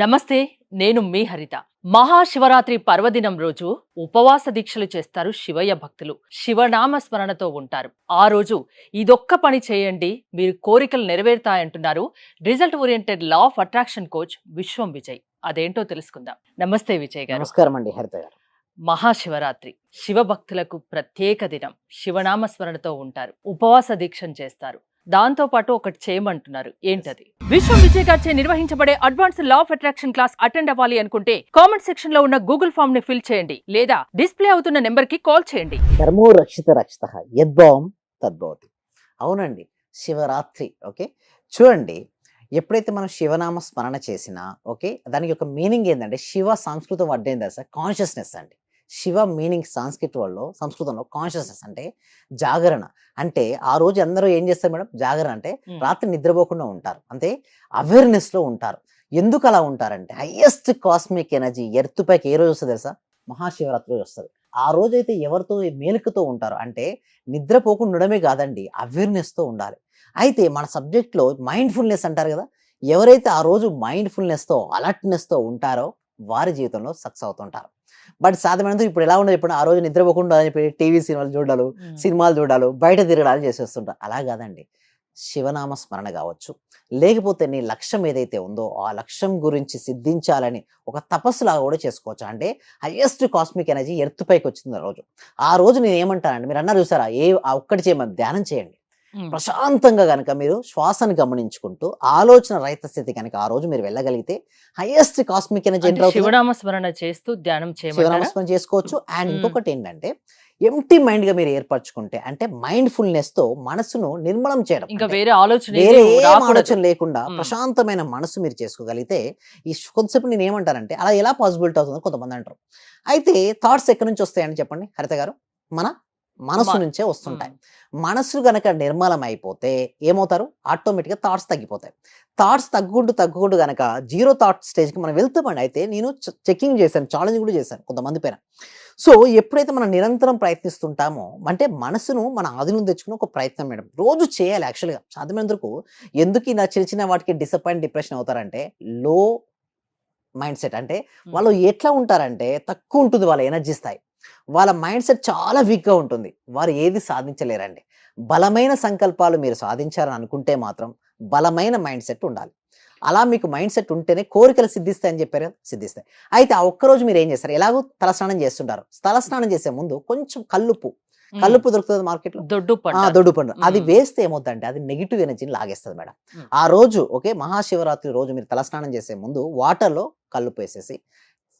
నమస్తే. నేను మీ హరిత. మహాశివరాత్రి పర్వదినం రోజు ఉపవాస దీక్షలు చేస్తారు శివయ్య భక్తులు. శివనామ స్మరణతో ఉంటారు. ఆ రోజు ఇదొక్క పని చేయండి, మీరు కోరికలు నెరవేరుతాయంటున్నారు result oriented law of attraction coach Vishwam Vijay. అదేంటో తెలుసుకుందాం. నమస్తే విజయ్ గారు. నమస్కారం అండి హరిత గారు. మహాశివరాత్రి శివభక్తులకు ప్రత్యేక దినం. శివనామ స్మరణతో ఉంటారు, ఉపవాస దీక్షను చేస్తారు. దాంతో పాటు ఒకటి చేయమంటున్నారు, ఏంటది? విశ్వం విజయ్ గారిచే నిర్వహించబడే advance law of attraction class attend అవ్వాలి అనుకుంటే కామెంట్ సెక్షన్ లో ఉన్న గూగుల్ ఫామ్ ని ఫిల్ చేయండి, లేదా డిస్ప్లే అవుతున్న నెంబర్ కి కాల్ చేయండి. ధర్మో రక్షిత రక్షిత యద్భావం తద్భవతి. అవునండి, శివరాత్రి. ఓకే, చూడండి, ఎప్పుడైతే మనం శివనామ స్మరణ చేసినా ఓకే, దానికి ఒక మీనింగ్ ఏంటంటే శివ సంస్కృతం వర్డ్ ఏంటంటే సార్ కాన్షియస్నెస్ అండి. శివ మీనింగ్ సాంస్క్రిట్ వరల్డ్లో సంస్కృతంలో కాన్షియస్నెస్ అంటే జాగరణ. అంటే ఆ రోజు అందరూ ఏం చేస్తారు మేడం? జాగరణ అంటే రాత్రి నిద్రపోకుండా ఉంటారు, అంటే అవేర్నెస్ లో ఉంటారు. ఎందుకు అలా ఉంటారంటే హైయెస్ట్ కాస్మిక్ ఎనర్జీ ఎర్త్ పైకి ఏ రోజు వస్తుంది తెలుసా? మహాశివరాత్రి రోజు వస్తుంది. ఆ రోజు అయితే ఎవరితో మేలుకతో ఉంటారు అంటే నిద్రపోకుండా ఉండడమే కాదండి, అవేర్నెస్ తో ఉండాలి. అయితే మన సబ్జెక్ట్ లో మైండ్ఫుల్నెస్ అంటారు కదా, ఎవరైతే ఆ రోజు మైండ్ఫుల్నెస్ తో అలర్ట్నెస్ తో ఉంటారో వారి జీవితంలో సక్సెస్ అవుతుంటారు. బట్ సాధ్యమైనంత ఇప్పుడు ఎలా ఉండదు, ఇప్పుడు ఆ రోజు నిద్రపోకుండా అని చెప్పి టీవీ సినిమాలు చూడాలి, బయట తిరగడాలు చేసేస్తుంటారు. అలా కాదండి, శివనామ స్మరణ కావచ్చు, లేకపోతే నీ లక్ష్యం ఏదైతే ఉందో ఆ లక్ష్యం గురించి సిద్ధించాలని ఒక తపస్సులాగా కూడా చేసుకోవచ్చు. అంటే హైయెస్ట్ కాస్మిక్ ఎనర్జీ ఎర్త్ పైకి వచ్చింది ఆ రోజు నేను ఏమంటానండి, మీరు అన్నారు చూసారా, ఆ ఒక్కటి చేయమని ధ్యానం చేయండి. ప్రశాంతంగా కనుక మీరు శ్వాసను గమనించుకుంటూ ఆలోచన రహిత స్థితి కనుక ఆ రోజు మీరు వెళ్ళగలిగితే హైయెస్ట్ కాస్మిక్ ఎనర్జీ ఎంటర్ అవుతుంది. శివనామస్మరణ చేస్తూ ధ్యానం శివనామస్మరణ చేసుకోవచ్చు. అండ్ ఇంకొకటి ఏంటంటే ఎంప్టీ మైండ్ గా మీరు ఏర్పరచుకుంటే, అంటే మైండ్ఫుల్నెస్ తో మనసును నిర్మలం చేయడం, ఇంకా వేరే ఆలోచన లేకుండా ప్రశాంతమైన మనసు మీరు చేసుకోగలిగితే ఈ కొద్దిసేపు నేను ఏమంటానంటే అలా ఎలా పాసిబిలిటీ అవుతుందో కొంతమంది అంటారు. అయితే థాట్స్ ఎక్కడి నుంచి వస్తాయని చెప్పండి హరిత గారు? మన మనసు నుంచే వస్తుంటాయి. మనసు గనక నిర్మలం అయిపోతే ఏమవుతారు? ఆటోమేటిక్గా థాట్స్ తగ్గిపోతాయి. థాట్స్ తగ్గుకుంటూ గనక జీరో థాట్ స్టేజ్కి మనం వెళ్తామండి. అయితే నేను చెకింగ్ చేశాను, ఛాలెంజ్ కూడా చేశాను కొంతమంది పైన. సో ఎప్పుడైతే మనం నిరంతరం ప్రయత్నిస్తుంటామో, అంటే మనసును మన ఆధీనం తెచ్చుకుని ఒక ప్రయత్నం మేడం రోజు చేయాలి. యాక్చువల్గా సాధ్యమైనంత వరకు ఎందుకు ఇలా చిన్న చిన్న వాటికి డిసప్పాయింట్ డిప్రెషన్ అవుతారంటే లో మైండ్ సెట్. అంటే వాళ్ళు ఎట్లా ఉంటారంటే తక్కువ ఉంటుంది వాళ్ళ ఎనర్జీ స్థాయి, వాళ్ళ మైండ్ సెట్ చాలా వీక్గా ఉంటుంది, వారు ఏది సాధించలేరండి. బలమైన సంకల్పాలు మీరు సాధించాలని అనుకుంటే మాత్రం బలమైన మైండ్ సెట్ ఉండాలి. అలా మీకు మైండ్ సెట్ ఉంటేనే కోరికలు సిద్ధిస్తాయని చెప్పారు కదా, సిద్ధిస్తాయి. అయితే ఆ ఒక్కరోజు మీరు ఏం చేస్తారు? ఎలాగో తలస్నానం చేస్తుంటారు, తలస్నానం చేసే ముందు కొంచెం కల్లుప్పు దొరుకుతుంది మార్కెట్లో, దొడ్డు పండు, అది వేస్తే ఏమవుతుందంటే అది నెగిటివ్ ఎనర్జీని లాగేస్తుంది మేడం. ఆ రోజు ఓకే, మహాశివరాత్రి రోజు మీరు తలస్నానం చేసే ముందు వాటర్లో కల్లుప్పు వేసేసి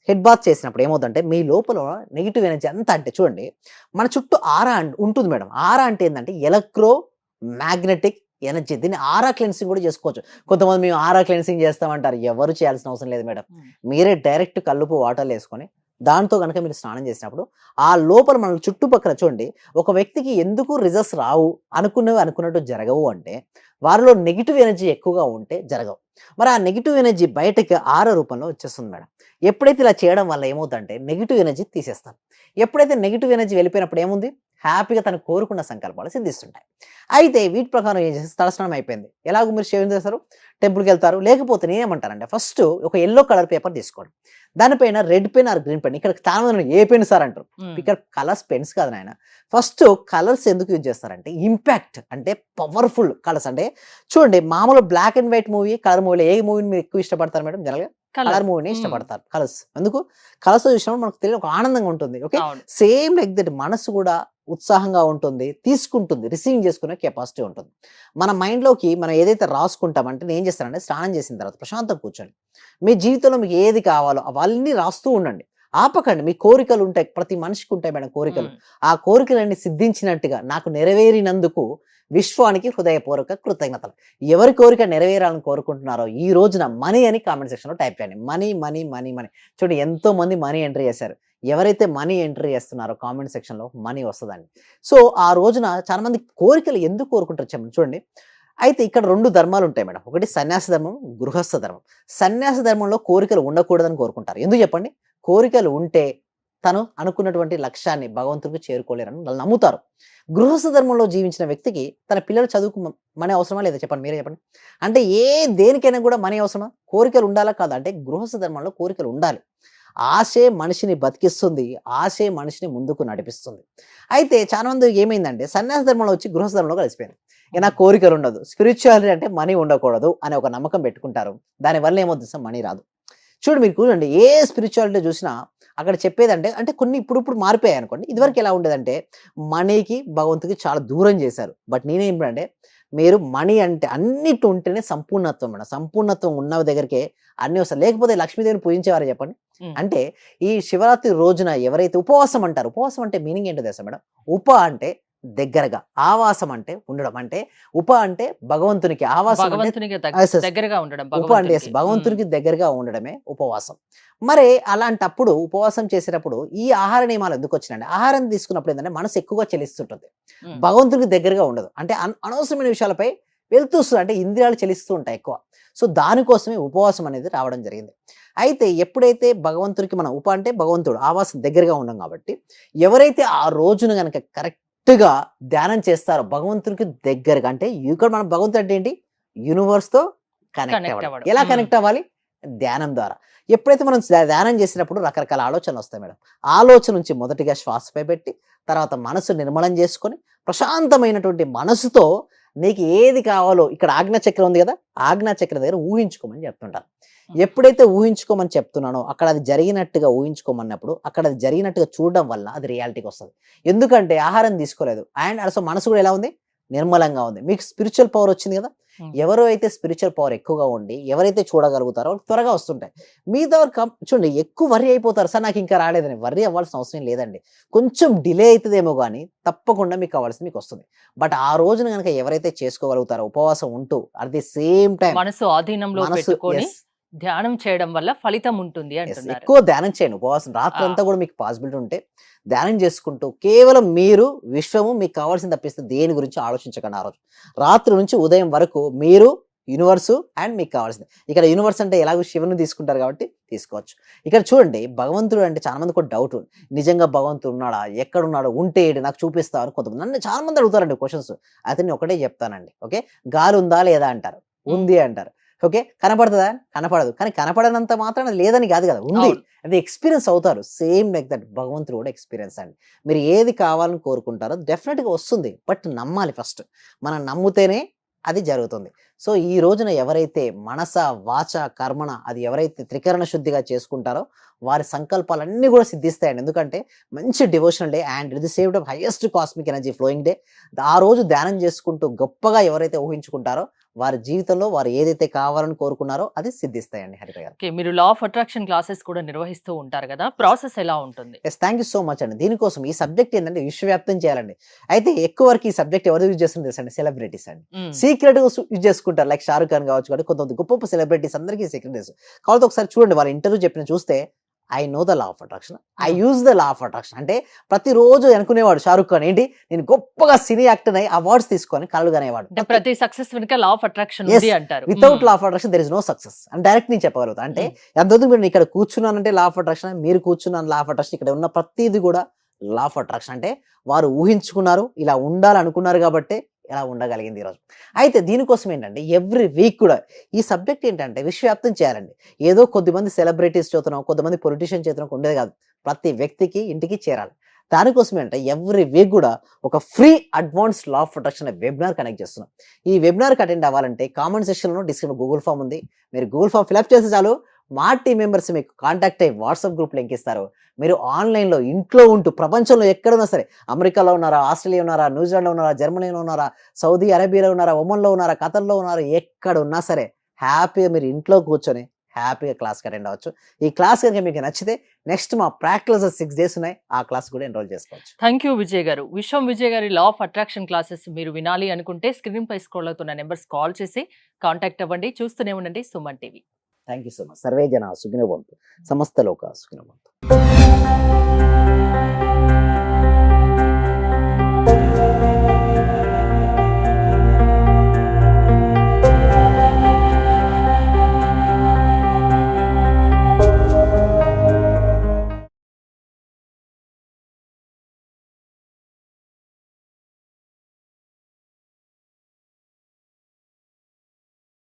హెడ్ బాత్ చేసినప్పుడు ఏమవుతుందంటే మీ లోపల నెగిటివ్ ఎనర్జీ అంతా, అంటే చూడండి మన చుట్టూ ఆరా ఉంటుంది మేడం. ఆరా అంటే ఏంటంటే ఎలక్ట్రో మ్యాగ్నెటిక్ ఎనర్జీ. దీన్ని ఆరా క్లెన్సింగ్ కూడా చేసుకోవచ్చు. కొంతమంది మేము ఆరా క్లెన్సింగ్ చేస్తామంటారు, ఎవరు చేయాల్సిన అవసరం లేదు మేడం. మీరే డైరెక్ట్ కల్లుపు వాటర్లో వేసుకొని దాంతో కనుక మీరు స్నానం చేసినప్పుడు ఆ లోపల మన చుట్టుపక్కల చూడండి, ఒక వ్యక్తికి ఎందుకు రిజల్ట్స్ రావు, అనుకున్నట్టు జరగవు అంటే వారిలో నెగిటివ్ ఎనర్జీ ఎక్కువగా ఉంటే జరగవు. మరి ఆ నెగిటివ్ ఎనర్జీ బయటకి ఆర రూపంలో వచ్చేస్తుంది మేడం. ఎప్పుడైతే ఇలా చేయడం వల్ల ఏమవుతుందంటే నెగిటివ్ ఎనర్జీ తీసేస్తాం. ఎప్పుడైతే నెగిటివ్ ఎనర్జీ వెళ్ళిపోయినప్పుడు ఏముంది, హ్యాపీగా తను కోరుకున్న సంకల్పాలు సిద్ధిస్తుంటాయి. అయితే వీటి ప్రకారం ఏం చేస్తే తలస్నానం అయిపోయింది, ఎలాగో మీరు షేవింగ్ చేస్తారు, టెంపుల్కి వెళ్తారు, లేకపోతే నేనేమంటానంటే ఫస్ట్ ఒక ఎల్లో కలర్ పేపర్ తీసుకోండి, దానిపైన red pen or green pen, ఇక్కడ చాలా మంది ఏ పెన్ సార్ అంటారు, ఇక్కడ కలర్స్ పెన్స్ కాదు నాయన. ఫస్ట్ కలర్స్ ఎందుకు యూజ్ చేస్తారంటే ఇంపాక్ట్, అంటే పవర్ఫుల్ కలర్స్. అంటే చూడండి, మామూలు black and white movie, colour మూవీలో ఏ మూవీని మీరు ఎక్కువ ఇష్టపడతారు మేడం? జనరల్గా కలర్ మూవీని ఇష్టపడతారు. కలర్స్ ఎందుకు? కలర్స్ చూసినప్పుడు మనకు తెలియదు, ఒక ఆనందంగా ఉంటుంది. ఓకే, సేమ్ లైక్ దట్ మనసు కూడా ఉత్సాహంగా ఉంటుంది, తీసుకుంటుంది, రిసీవింగ్ చేసుకునే కెపాసిటీ ఉంటుంది. మన మైండ్లోకి మనం ఏదైతే రాసుకుంటామంటే నేను ఏం చేస్తానంటే స్నానం చేసిన తర్వాత ప్రశాంతంగా కూర్చోండి, మీ జీవితంలో మీకు ఏది కావాలో అవన్నీ రాస్తూ ఉండండి, ఆపకండి. మీ కోరికలు ఉంటాయి, ప్రతి మనిషికి ఉంటాయి మేడం కోరికలు. ఆ కోరికలన్నీ సిద్ధించినట్టుగా నాకు నెరవేరినందుకు విశ్వానికి హృదయపూర్వక కృతజ్ఞతలు. ఎవరి కోరిక నెరవేరాలని కోరుకుంటున్నారో ఈ రోజున మనీ అని కామెంట్ సెక్షన్లో టైప్ చేయండి. Money money money money. చూడండి ఎంతో మంది మనీ ఎంట్రీ చేశారు. ఎవరైతే మనీ ఎంట్రీ చేస్తున్నారో కామెంట్ సెక్షన్లో మనీ వస్తుందండి. సో ఆ రోజున చాలా మంది కోరికలు ఎందుకు కోరుకుంటారు చెప్పండి. చూడండి, అయితే ఇక్కడ 2 ధర్మాలు ఉంటాయి మేడం. ఒకటి సన్యాస ధర్మం, గృహస్థ ధర్మం. సన్యాస ధర్మంలో కోరికలు ఉండకూడదని కోరుకుంటారు. ఎందుకు చెప్పండి? కోరికలు ఉంటే తను అనుకున్నటువంటి లక్ష్యాన్ని భగవంతుడికి చేరుకోలేరని వాళ్ళు నమ్ముతారు. గృహస్థ ధర్మంలో జీవించిన వ్యక్తికి తన పిల్లలు చదువుకు మనీ అవసరమా లేదా చెప్పండి, మీరే చెప్పండి. అంటే దేనికైనా కూడా మనీ అవసరమా? కోరికలు ఉండాలా కాదా? అంటే గృహస్థ ధర్మంలో కోరికలు ఉండాలి. ఆశే మనిషిని బతికిస్తుంది. ఆశే మనిషిని ముందుకు నడిపిస్తుంది. అయితే చాలా మంది ఏమైందంటే సన్యాస ధర్మంలో వచ్చి గృహస్థ ధర్మంలో కలిసిపోయింది. ఇక నాకు కోరికలు ఉండదు. స్పిరిచువాలిటీ అంటే మనీ ఉండకూడదు అనే ఒక నమ్మకం పెట్టుకుంటారు. దానివల్ల ఏమవుతుంది సార్, మనీ రాదు. మీరు చూడండి, ఏ స్పిరిచువాలిటీ చూసినా అక్కడ చెప్పేదంటే అంటే కొన్ని ఇప్పుడు మారిపోయాయి అనుకోండి. ఇదివరకు ఎలా ఉండేదంటే మనీకి భగవంతుడికి చాలా దూరం చేశారు. బట్ నేనేంటంటే మీరు మనీ అంటే అన్నిటి ఉంటేనే సంపూర్ణత్వం మేడం. సంపూర్ణత్వం ఉన్న దగ్గరికే అన్ని వస్తాయి. లేకపోతే లక్ష్మీదేవిని పూజించేవారు చెప్పండి. ఉమ్. అంటే ఈ శివరాత్రి రోజున ఎవరైతే ఉపవాసం అంటారు, ఉపవాసం అంటే మీనింగ్ ఏంటో తెలుసా మేడం? ఉప అంటే దగ్గరగా, ఆవాసం అంటే ఉండడం. అంటే ఉప అంటే భగవంతునికి, ఆవాసం అంటే భగవంతునికి yes, yes. దగ్గరగా ఉండడం ఉప అంటే yes, భగవంతునికి. భగవంతునికి దగ్గరగా ఉండడమే ఉపవాసం. మరి అలాంటప్పుడు ఉపవాసం చేసేటప్పుడు ఈ ఆహార నియమాలు ఎందుకు వచ్చినాయంటే, ఆహారం తీసుకున్నప్పుడు ఏంటంటే మనసు ఎక్కువగా చెలిస్తుంటుంది, ఉమ్. భగవంతునికి దగ్గరగా ఉండదు. అంటే అనవసరమైన విషయాలపై వెళ్తూ వస్తుంది, అంటే ఇంద్రియాలు చెలిస్తూ ఉంటాయి ఎక్కువ. సో దానికోసమే ఉపవాసం అనేది రావడం జరిగింది. అయితే ఎప్పుడైతే భగవంతునికి మనం ఉప అంటే భగవంతుడు ఆవాసం దగ్గరగా ఉండం కాబట్టి, ఎవరైతే ఆ రోజున కనుక కరెక్ట్గా ధ్యానం చేస్తారో భగవంతునికి దగ్గరగా, అంటే ఇక్కడ మనం భగవంతుడు అంటే ఏంటి, యూనివర్స్ తో కనెక్ట్ కనెక్ట్ అవ్వడం. అవ్వడం. ఎలా ఉమ్. కనెక్ట్ అవ్వాలి? ధ్యానం ద్వారా. ఎప్పుడైతే మనం ధ్యానం చేసినప్పుడు రకరకాల ఆలోచనలు వస్తాయి మేడం. ఆలోచన నుంచి మొదటిగా శ్వాసపై పెట్టి, తర్వాత మనసు నిర్మలం చేసుకొని, ప్రశాంతమైనటువంటి మనసుతో నీకు ఏది కావాలో, ఇక్కడ ఆజ్ఞా చక్రం ఉంది కదా, ఆజ్ఞా చక్రం దగ్గర ఊహించుకోమని చెప్తుంటారు. ఎప్పుడైతే ఊహించుకోమని చెప్తున్నానో అక్కడ అది జరిగినట్టుగా ఊహించుకోమన్నప్పుడు అక్కడ అది జరిగినట్టుగా చూడడం వల్ల అది రియాలిటీకి వస్తుంది. ఎందుకంటే ఆహారం తీసుకోలేదు అండ్ అసలు మనసు కూడా ఎలా ఉంది, నిర్మలంగా ఉంది. మీకు స్పిరిచువల్ పవర్ వచ్చింది కదా. ఉమ్. ఎవరు అయితే స్పిరిచువల్ పవర్ ఎక్కువగా ఉండి ఎవరైతే చూడగలుగుతారో వాళ్ళకి త్వరగా వస్తుంటాయి. మిగతా చూడండి, ఎక్కువ వర్రీ అయిపోతారు, సార్ నాకు ఇంకా రాలేదని. వర్రీ అవ్వాల్సిన అవసరం లేదండి. కొంచెం డిలే అవుతుందేమో కానీ తప్పకుండా మీకు కావాల్సింది మీకు వస్తుంది. బట్ ఆ రోజున కనుక ఎవరైతే చేసుకోగలుగుతారో ఉపవాసం ఉంటూ అట్ ది సేమ్ టైం మనసు ఆధీనంలో మనసు పెట్టుకొని yes, ధ్యానం చేయడం వల్ల ఫలితం ఉంటుంది yes, అంటున్నారు. ఎక్కువ ధ్యానం చేయండి. ఉపవాసం రాత్రంతా కూడా మీకు పాసిబిలిటీ ఉంటే ధ్యానం చేసుకుంటూ కేవలం మీరు విశ్వము మీకు కావాల్సింది తప్పిస్తే దేని గురించి ఆలోచించకండి. ఆ రోజు రాత్రి నుంచి ఉదయం వరకు మీరు యూనివర్సు అండ్ మీకు కావాల్సింది. ఇక్కడ యూనివర్స్ అంటే ఎలాగో శివుని తీసుకుంటారు కాబట్టి తీసుకోవచ్చు. ఇక్కడ చూడండి, భగవంతుడు అంటే చాలా మందికి ఒక డౌట్, నిజంగా భగవంతుడు ఉన్నాడా, ఎక్కడున్నాడు, ఉంటే ఏంటి నాకు చూపిస్తావు అని కొంతమంది నన్ను చాలా మంది అడుగుతారండి క్వశ్చన్స్. అయితే నేను ఒకటే చెప్తానండి. ఓకే, గాలి ఉందా లేదా అంటారు, ఉంది అంటారు. ఓకే, కనపడుతుందా, కనపడదు. కానీ కనపడనంత మాత్రం అది లేదని కాదు కదా, ఉంది. అవును. అది ఎక్స్పీరియన్స్ అవుతారు. సేమ్ లైక్ దట్ భగవంతుడు కూడా ఎక్స్పీరియన్స్ అండి. మీరు ఏది కావాలని కోరుకుంటారో డెఫినెట్గా వస్తుంది. బట్ నమ్మాలి ఫస్ట్. మనం నమ్మితేనే అది జరుగుతుంది. సో ఈ రోజున ఎవరైతే మనస వాచ కర్మణ అది ఎవరైతే త్రికరణ శుద్ధిగా చేసుకుంటారో వారి సంకల్పాలన్నీ కూడా సిద్ధిస్తాయండి. ఎందుకంటే మంచి డివోషనల్ డే అండ్ ఇది save of highest cosmic energy flowing day. ఆ రోజు ధ్యానం చేసుకుంటూ గొప్పగా ఎవరైతే ఊహించుకుంటారో వారి జీవితంలో వారు ఏదైతే కావాలని కోరుకున్నారో అది సిద్ధిస్తాయండి. హరిత గారు, ఓకే, మీరు లా ఆఫ్ అట్రాక్షన్ క్లాసెస్ కూడా నిర్వహిస్తూ ఉంటారు కదా, ప్రాసెస్ ఎలా ఉంటుంది? Yes, thank you so much అండి. దీనికోసం ఈ సబ్జెక్ట్ ఏంటంటే విశ్వవ్యాప్తం చేయాలండి. అయితే ఎక్కువ వరకు ఈ సబ్జెక్ట్ ఎవరు యూజ్ చేస్తుంది తెలుసండి, సెలబ్రిటీస్ అండి. ఉమ్. సీక్రెట్ గా యూజ్ చేసుకుంటారు, లైక్ షారుఖ్ ఖాన్ కావచ్చు, కానీ కొంతమంది గొప్ప గొప్ప సెలబ్రిటీస్ అందరికీ సీక్రెట్ తెలుసు. కాబట్టి ఒకసారి చూడండి, వాళ్ళ ఇంటర్వ్యూ చెప్పిన చూస్తే I know the law of attraction, I use the law of attraction. అంటే ప్రతిరోజు అనుకునేవాడు షారుఖ్ ఖాన్ ఏంటి, నేను గొప్పగా సినీ యాక్టర్ అయి అవార్డ్స్ తీసుకొని కళ్ళు కనేవాడు. అంటే ప్రతి సక్సెస్ వెనుక లా ఆఫ్ అట్రాక్షన్ Yes, ఉంది అంటారు. Without law of attraction there is no success అని డైరెక్ట్ నేను చెప్పగలుగుతా. అంటే ఎంతవరకు మీరు ఇక్కడ కూర్చున్నానంటే లా ఆఫ్ అట్రాక్షన్, మీరు కూర్చున్నాను లా ఆఫ్ అట్రాక్షన్. ఇక్కడ ఉన్న ప్రతిదీ కూడా లా ఆఫ్ అట్రాక్షన్. అంటే వారు ఊహించుకున్నారు, ఇలా ఉండాలనుకున్నారు కాబట్టి ఇలా ఉండగలిగింది ఈరోజు. అయితే దీనికోసం ఏంటంటే ఎవ్రీ వీక్ కూడా ఈ సబ్జెక్ట్ ఏంటంటే విశ్వవ్యాప్తం చేయాలండి. ఏదో కొద్దిమంది సెలబ్రిటీస్ చేతనో కొంతమంది పొలిటీషియన్ చేతనో ఉండేది కాదు, ప్రతి వ్యక్తికి ఇంటికి చేరాలి. దానికోసం ఏంటంటే ఎవ్రీ వీక్ కూడా ఒక free advance law of attraction webinar connect చేస్తున్నాం. ఈ వెబినార్కి అటెండ్ అవ్వాలంటే కామెంట్ సెక్షన్లో డిస్క్రిప్షన్ గూగుల్ ఫామ్ ఉంది. మీరు గూగుల్ ఫామ్ ఫిల్అప్ చేస్తే చాలు, మా టీం మెంబర్స్ మీకు కాంటాక్ట్ అయ్యి వాట్సాప్ గ్రూప్ లింక్ ఇస్తారు. మీరు ఆన్లైన్లో ఇంట్లో ఉంటూ ప్రపంచంలో ఎక్కడున్నా సరే, అమెరికాలో ఉన్నారా, ఆస్ట్రేలియా ఉన్నారా, న్యూజిలాండ్లో ఉన్నారా, జర్మనీలో ఉన్నారా, సౌదీ అరేబియాలో ఉన్నారా, ఒమన్లో ఉన్నారా, ఖతర్లో ఉన్నారా, ఎక్కడ ఉన్నా సరే హ్యాపీగా మీరు ఇంట్లో కూర్చొని హ్యాపీగా క్లాస్కి అటెండ్ అవ్వచ్చు. ఈ క్లాస్ కనుక మీకు నచ్చితే నెక్స్ట్ మా ప్రాక్టికల్స్ 6 days ఉన్నాయి, ఆ క్లాస్ కూడా ఎన్రోల్ చేసుకోవచ్చు. థ్యాంక్ యూ విజయ్ గారు. విశ్వం విజయ్ గారి లా ఆఫ్ అట్రాక్షన్ క్లాసెస్ మీరు వినాలి అనుకుంటే స్క్రీన్ పై స్క్రోల్ అవుతున్న నెంబర్స్ కాల్ చేసి కాంటాక్ట్ అవ్వండి. చూస్తూనే ఉండండి Suman TV. Thank you so much. Survey జన సుఖినో భవంతు, సమస్త లోక సుఖినో భవంతు.